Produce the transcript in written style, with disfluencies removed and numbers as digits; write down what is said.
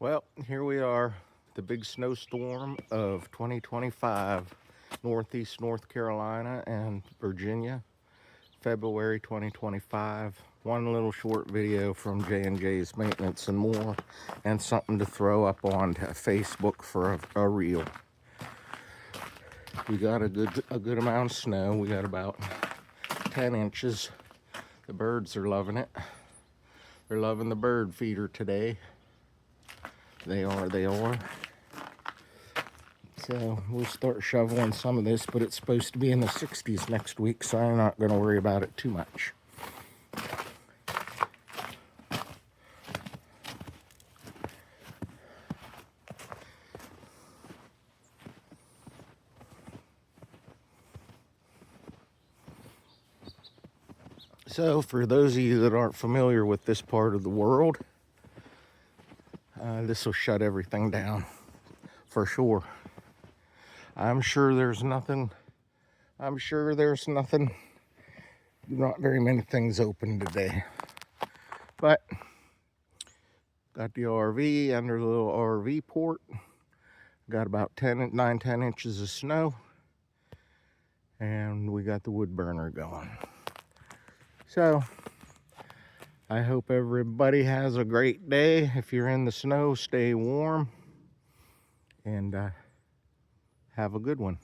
Well, here we are, the big snowstorm of 2025, Northeast North Carolina and Virginia, February 2025. One little short video from J&J's Maintenance and More, and something to throw up on Facebook for a reel. We got a good amount of snow. We got about 10 inches. The birds are loving it. They're loving the bird feeder today. They are. So we'll start shoveling some of this, but it's supposed to be in the 60s next week, so I'm not going to worry about it too much. So for those of you that aren't familiar with this part of the world, this will shut everything down for sure. I'm sure there's nothing, not very many things open today. But got the RV under the little RV port. Got about 10 inches of snow. And we got the wood burner going. So I hope everybody has a great day. If you're in the snow, stay warm and have a good one.